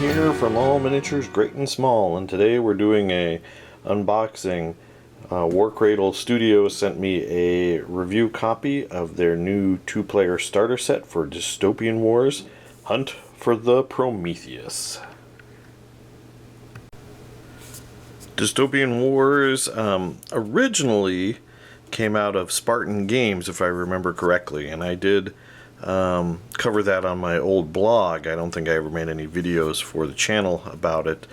here from All Miniatures Great and Small, and today we're doing a unboxing. Warcradle Studios sent me a review copy of their new 2-player starter set for Dystopian Wars, Hunt for the Prometheus. Dystopian Wars originally came out of Spartan Games, if I remember correctly, and I did cover that on my old blog. I don't think I ever made any videos for the channel about it.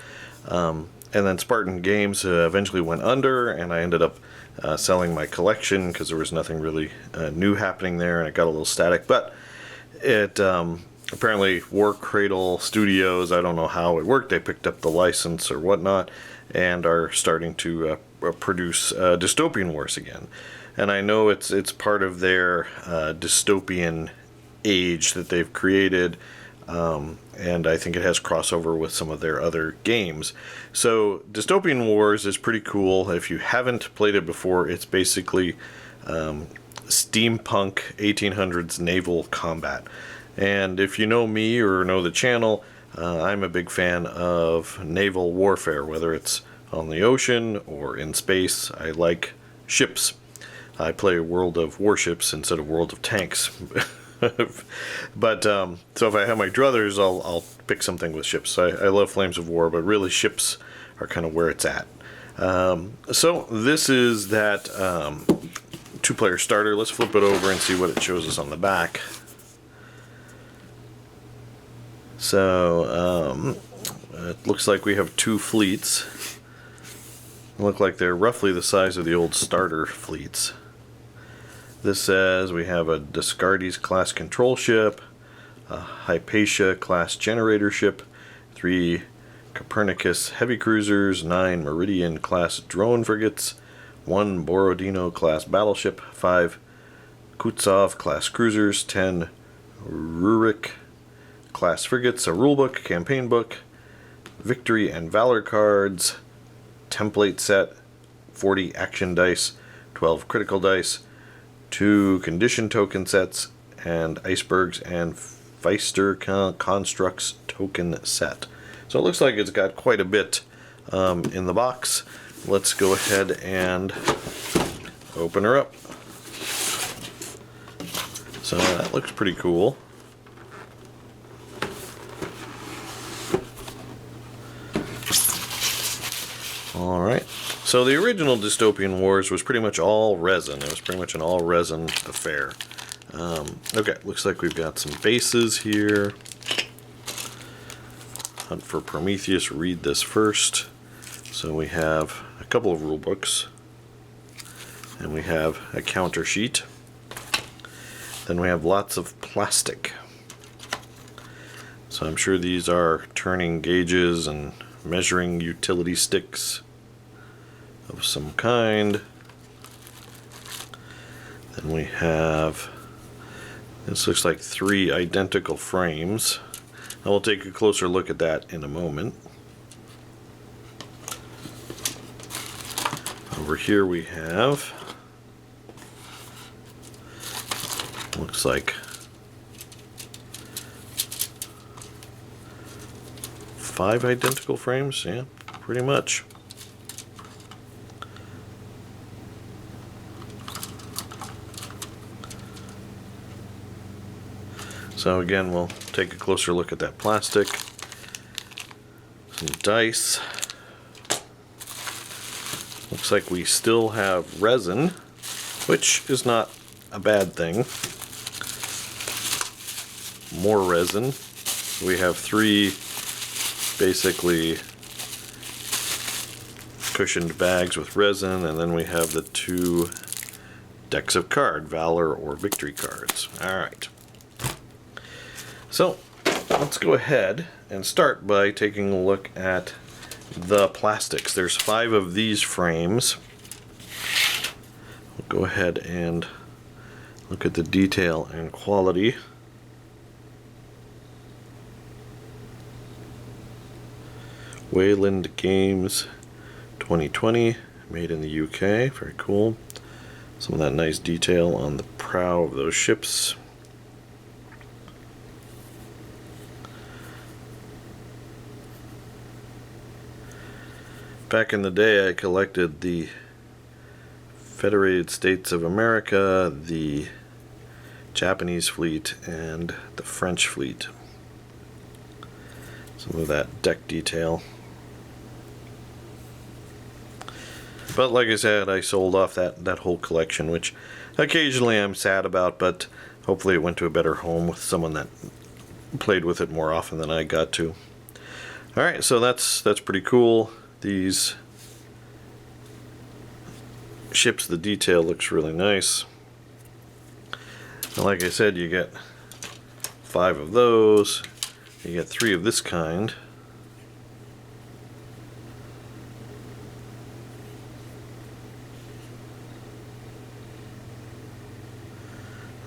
And then Spartan Games eventually went under, and I ended up selling my collection because there was nothing really new happening there, and it got a little static. But it apparently Warcradle Studios, I don't know how it worked, they picked up the license or whatnot and are starting to produce Dystopian Wars again. And I know it's part of their dystopian age that they've created, and I think it has crossover with some of their other games. So Dystopian Wars is pretty cool. If you haven't played it before, it's basically steampunk 1800s naval combat. And if you know me or know the channel, I'm a big fan of naval warfare, whether it's on the ocean or in space. I like ships. I play World of Warships instead of World of Tanks. But so if I have my druthers, I'll pick something with ships. I love Flames of War, but really ships are kind of where it's at. So this is that 2-player starter. Let's flip it over and see what it shows us on the back. So it looks like we have 2 fleets. Look like they're roughly the size of the old starter fleets. This says we have a Descartes class control ship, a Hypatia class generator ship, 3 Copernicus heavy cruisers, 9 Meridian class drone frigates, 1 Borodino class battleship, 5 Kutsov class cruisers, 10 Rurik class frigates, a rulebook, campaign book, victory and valor cards, template set, 40 action dice, 12 critical dice, 2 condition token sets, and icebergs and Feister constructs token set. So it looks like it's got quite a bit in the box. Let's go ahead and open her up. So that looks pretty cool. Alright, so the original Dystopian Wars was pretty much all resin. It was pretty much an all resin affair. Okay, looks like we've got some bases here. Hunt for Prometheus, read this first. So we have a couple of rule books, and we have a counter sheet. Then we have lots of plastic. So I'm sure these are turning gauges and measuring utility sticks of some kind. Then we have, this looks like 3 identical frames. I will take a closer look at that in a moment. Over here we have, looks like 5 identical frames, yeah, pretty much. So again, we'll take a closer look at that plastic. Some dice. Looks like we still have resin, which is not a bad thing. More resin. We have 3 basically cushioned bags with resin, and then we have the 2 decks of card, Valor or Victory cards. Alright. So let's go ahead and start by taking a look at the plastics. There's 5 of these frames. We'll go ahead and look at the detail and quality. Wayland Games 2020, made in the UK. Very cool. Some of that nice detail on the prow of those ships. Back in the day, I collected the Federated States of America, the Japanese fleet, and the French fleet. Some of that deck detail. But like I said, I sold off that whole collection, which occasionally I'm sad about, but hopefully it went to a better home with someone that played with it more often than I got to. Alright, so that's pretty cool. These ships, the detail looks really nice. And like I said, you get 5 of those. You get 3 of this kind.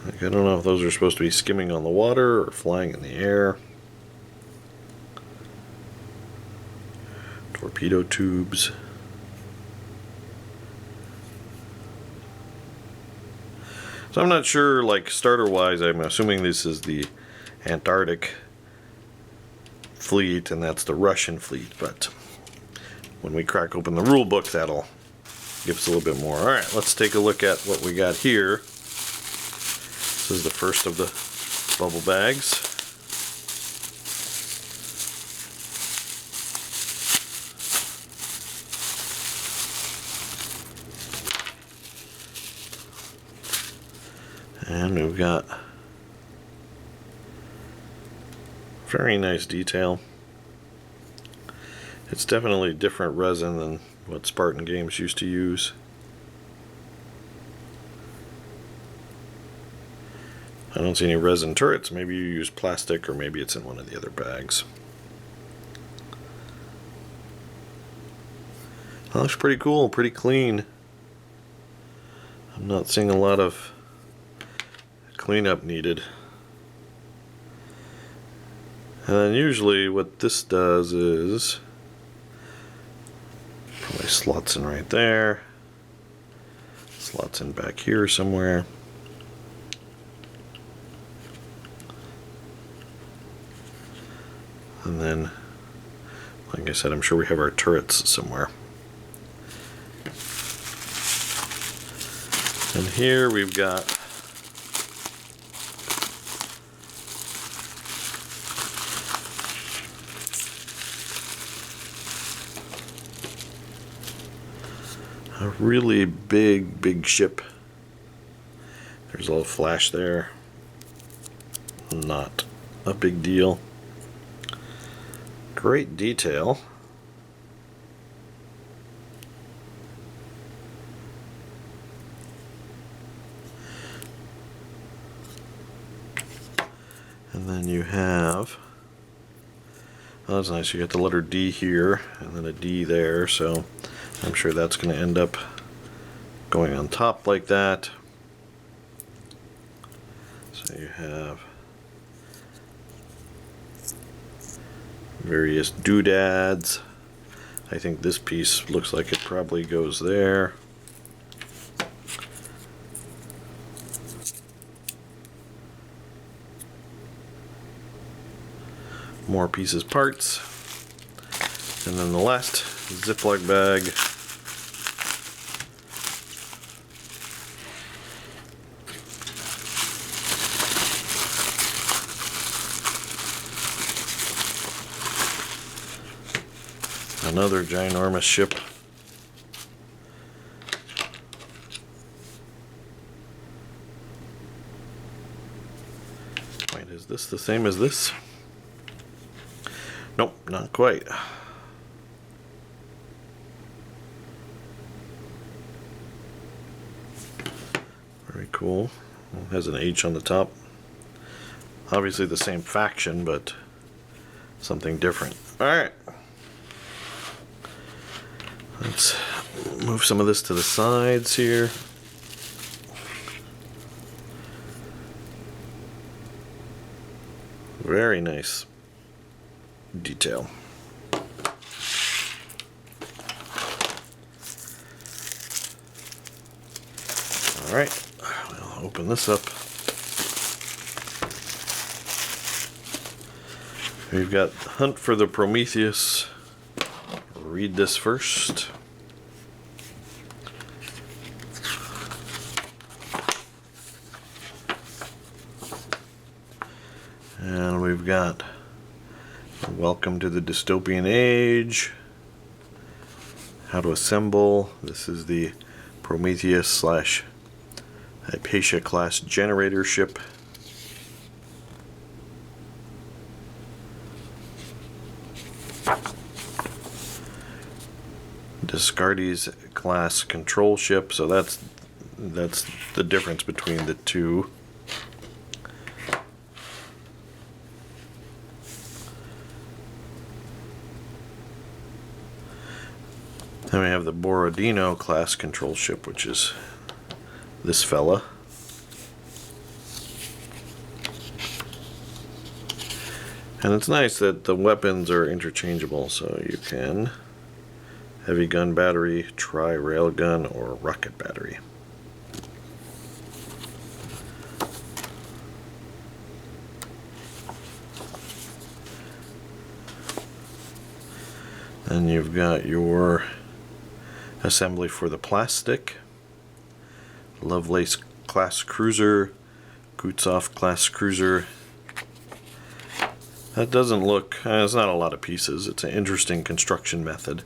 I don't know if those are supposed to be skimming on the water or flying in the air. Torpedo tubes. So I'm not sure, like, starter-wise, I'm assuming this is the Antarctic fleet and that's the Russian fleet, but when we crack open the rule book, that'll give us a little bit more. Alright, let's take a look at what we got here. This is the first of the bubble bags. And we've got very nice detail. It's definitely different resin than what Spartan Games used to use. I don't see any resin turrets. Maybe you use plastic, or maybe it's in one of the other bags. That looks pretty cool, pretty clean. I'm not seeing a lot of cleanup needed. And then usually what this does is probably slots in right there, slots in back here somewhere. And then, like I said, I'm sure we have our turrets somewhere. And here we've got a really big ship. There's a little flash there. Not a big deal. Great detail. And then you have, oh, that's nice, you got the letter D here and then a D there, so I'm sure that's going to end up going on top like that. So you have various doodads. I think this piece looks like it probably goes there. More pieces, parts. And then the last Ziploc bag. Another ginormous ship. Wait, is this the same as this? Nope, not quite. Very cool. It has an H on the top. Obviously the same faction, but something different. Alright. Let's move some of this to the sides here. Very nice detail. Alright, we'll open this up. We've got Hunt for the Prometheus read this first. And we've got Welcome to the Dystopian Age. How to assemble. This is the Prometheus / Hypatia class generator ship. Discardes class control ship, so that's the difference between the two. Then we have the Borodino class control ship, which is this fella. And it's nice that the weapons are interchangeable, so you can heavy gun battery, tri-railgun, or rocket battery. Then you've got your assembly for the plastic. Lovelace class cruiser, Gutzov class cruiser. That doesn't look, it's not a lot of pieces. It's an interesting construction method.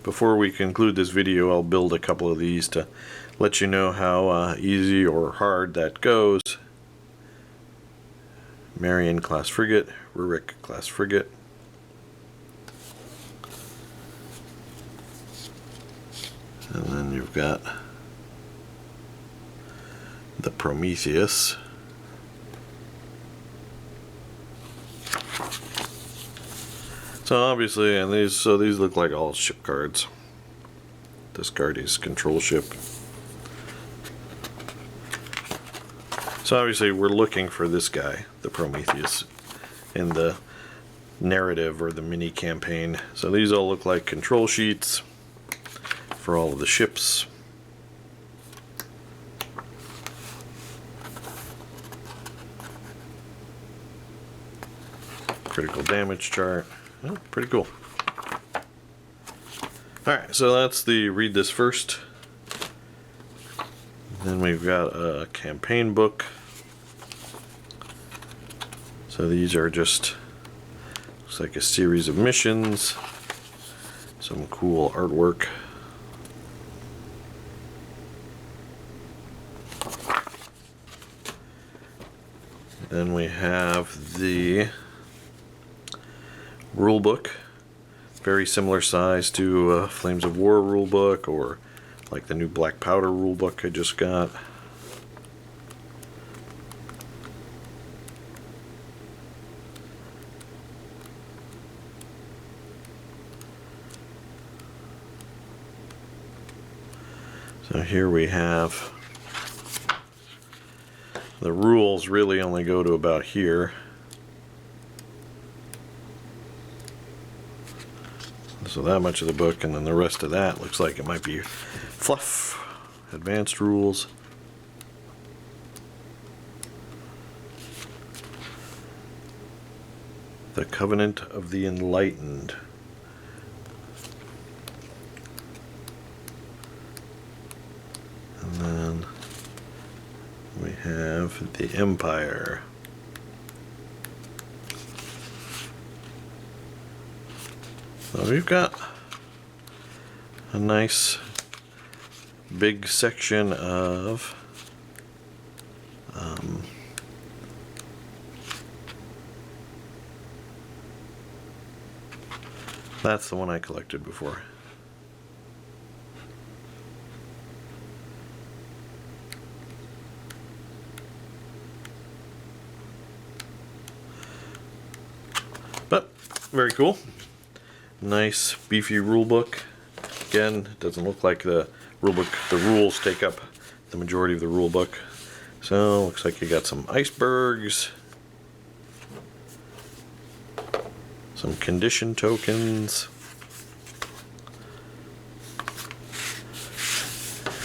Before we conclude this video, I'll build a couple of these to let you know how easy or hard that goes. Marion class frigate, Rurik class frigate. And then you've got the Prometheus. So obviously, and these look like all ship cards. Discardes control ship. So obviously we're looking for this guy, the Prometheus, in the narrative or the mini campaign. So these all look like control sheets for all of the ships. Critical damage chart. Oh, pretty cool. Alright, so that's the read this first. Then we've got a campaign book. So these are just, looks like a series of missions. Some cool artwork. Then we have the rulebook, very similar size to Flames of War rulebook, or like the new Black Powder rulebook I just got. So here we have the rules really only go to about here. So that much of the book, and then the rest of that looks like it might be fluff. Advanced rules. The Covenant of the Enlightened. And then we have the Empire. So we've got a nice big section of that's the one I collected before. But very cool. Nice beefy rule book. Again, it doesn't look like the rulebook. The rules take up the majority of the rule book. So looks like you got some icebergs, some condition tokens,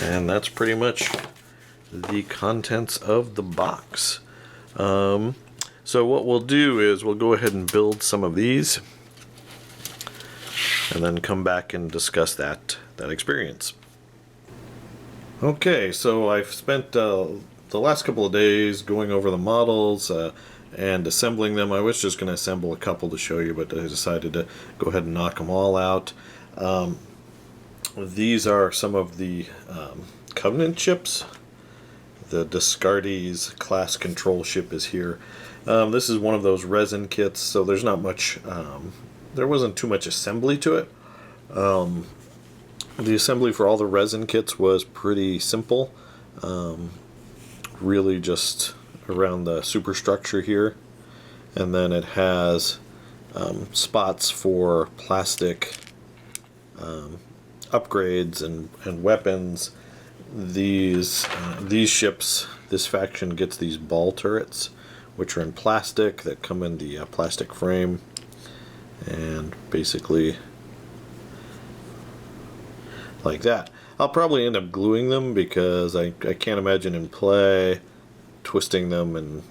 and that's pretty much the contents of the box. So So what we'll do is we'll go ahead and build some of these and then come back and discuss that experience. Okay, so I've spent the last couple of days going over the models and assembling them. I was just going to assemble a couple to show you, but I decided to go ahead and knock them all out. These are some of the Covenant ships. The Discartes class control ship is here. This is one of those resin kits, so there's not much, there wasn't too much assembly to it. The assembly for all the resin kits was pretty simple. Really just around the superstructure here. And then it has spots for plastic upgrades and weapons. These ships, this faction gets these ball turrets, which are in plastic, that come in the plastic frame, and basically like that. I'll probably end up gluing them because I can't imagine in play twisting them, and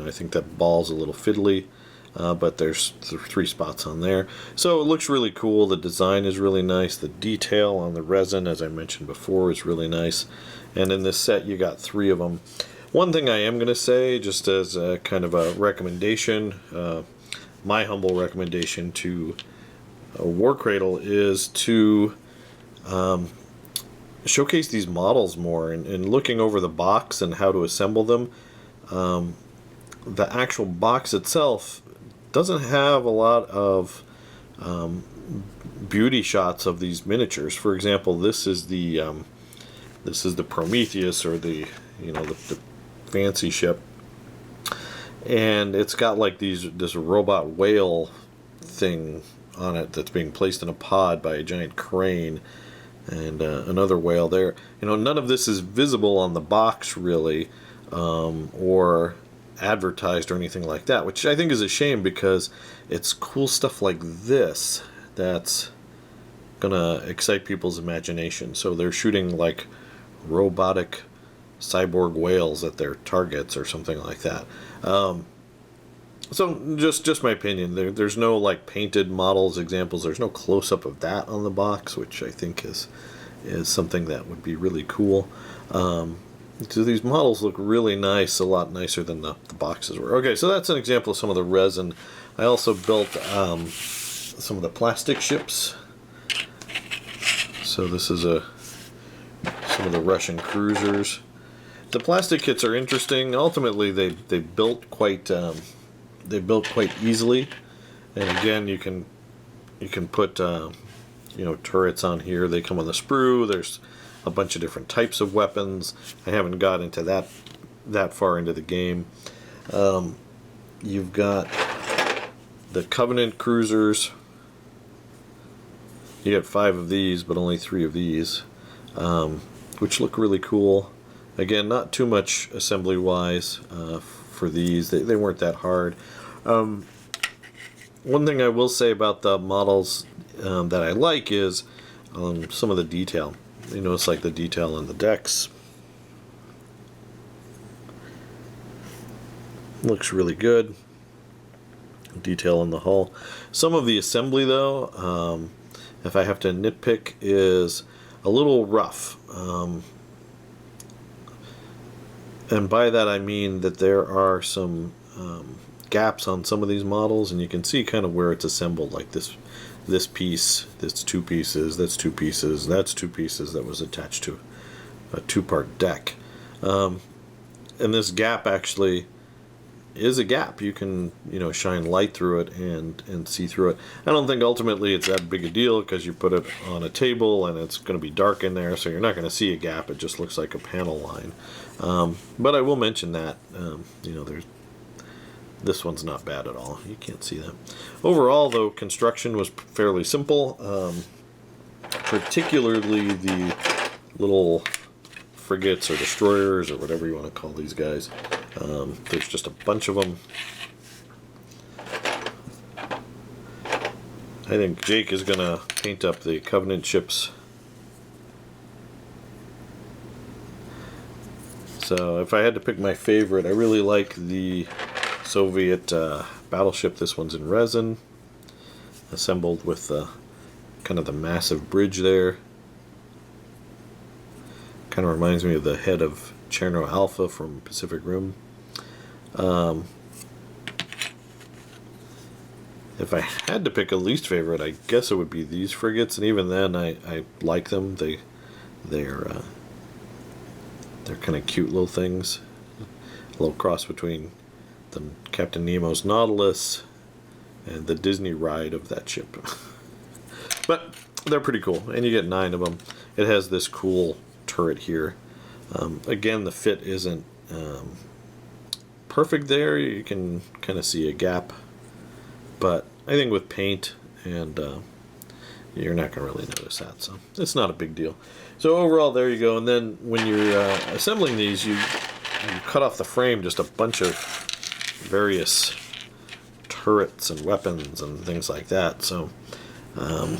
I think that ball's a little fiddly. But there's 3 spots on there. So it looks really cool. The design is really nice. The detail on the resin, as I mentioned before, is really nice. And in this set, you got 3 of them. One thing I am going to say, just as a kind of a recommendation, my humble recommendation to Warcradle is to showcase these models more. And looking over the box and how to assemble them, the actual box itself doesn't have a lot of beauty shots of these miniatures. For example, this is the Prometheus, or the fancy ship, and it's got like this robot whale thing on it that's being placed in a pod by a giant crane, and another whale there. None of this is visible on the box really, or advertised or anything like that, which I think is a shame, because it's cool stuff like this that's gonna excite people's imagination. So they're shooting like robotic cyborg whales at their targets or something like that. So just my opinion. There's no like painted models examples. There's no close-up of that on the box, which I think is something that would be really cool. So these models look really nice, a lot nicer than the boxes were. Okay, so that's an example of some of the resin. I also built some of the plastic ships. So this is some of the Russian cruisers. The plastic kits are interesting. Ultimately, they built quite easily, and again, you can put turrets on here. They come on the sprue. There's a bunch of different types of weapons. I haven't got into that far into the game. You've got the Covenant cruisers. You get 5 of these, but only 3 of these, which look really cool. Again, not too much assembly-wise for these. They weren't that hard. One thing I will say about the models that I like is some of the detail. You notice like the detail on the decks. Looks really good. Detail on the hull. Some of the assembly, though, if I have to nitpick, is a little rough. And by that I mean that there are some gaps on some of these models, and you can see kind of where it's assembled, like this piece, that's 2 pieces, that's 2 pieces, that's 2 pieces that was attached to a 2-part deck. And this gap actually is a gap. You can shine light through it and see through it. I don't think ultimately it's that big a deal, because you put it on a table and it's going to be dark in there, so you're not going to see a gap. It just looks like a panel line. But I will mention that this one's not bad at all. You can't see that. Overall, though, construction was fairly simple, particularly the little frigates or destroyers or whatever you want to call these guys. There's just a bunch of them. I think Jake is going to paint up the Covenant ships. So if I had to pick my favorite, I really like the Soviet battleship. This one's in resin, assembled with kind of the massive bridge there. Kind of reminds me of the head of Cherno Alpha from Pacific Rim. If I had to pick a least favorite, I guess it would be these frigates, and even then, I like them. They're kind of cute little things. A little cross between the Captain Nemo's Nautilus and the Disney ride of that ship. But they're pretty cool, and you get 9 of them. It has this cool turret here. Again, the fit isn't perfect there. You can kind of see a gap, but I think with paint and you're not going to really notice that, so it's not a big deal. So overall, there you go. And then when you're assembling these, you cut off the frame just a bunch of various turrets and weapons and things like that. So I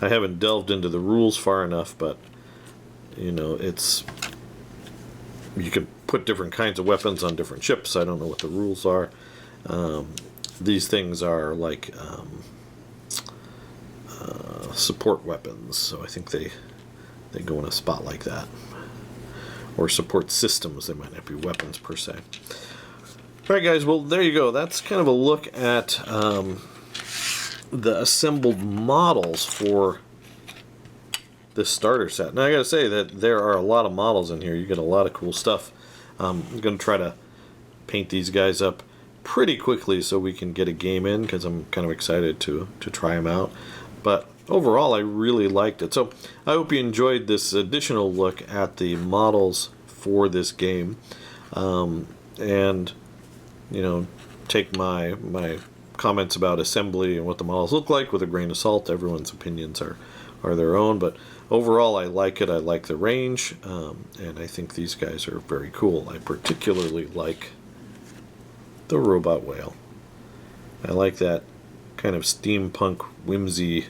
haven't delved into the rules far enough, but you know, you can put different kinds of weapons on different ships. I don't know what the rules are. These things are like support weapons, so I think they go in a spot like that. Or support systems. They might not be weapons per se. Alright guys, well there you go. That's kind of a look at the assembled models for this starter set. Now I gotta say that there are a lot of models in here. You get a lot of cool stuff. I'm gonna try to paint these guys up pretty quickly so we can get a game in, because I'm kind of excited to try them out. But overall, I really liked it. So I hope you enjoyed this additional look at the models for this game, and you know, take my comments about assembly and what the models look like with a grain of salt. Everyone's opinions are their own, but overall I like it. I like the range, and I think these guys are very cool. I particularly like the robot whale. I like that kind of steampunk whimsy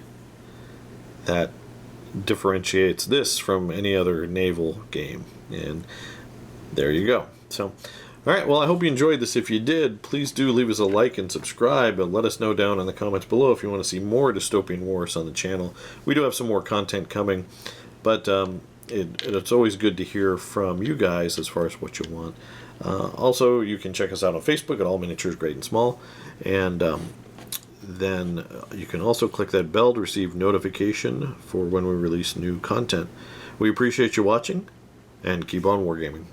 that differentiates this from any other naval game, and there you go. So alright, well I hope you enjoyed this. If you did, please do leave us a like and subscribe, and let us know down in the comments below if you want to see more Dystopian Wars on the channel. We do have some more content coming, but it's always good to hear from you guys as far as what you want. Also, you can check us out on Facebook at All Miniatures Great and Small, and then you can also click that bell to receive notification for when we release new content. We appreciate you watching, and keep on wargaming.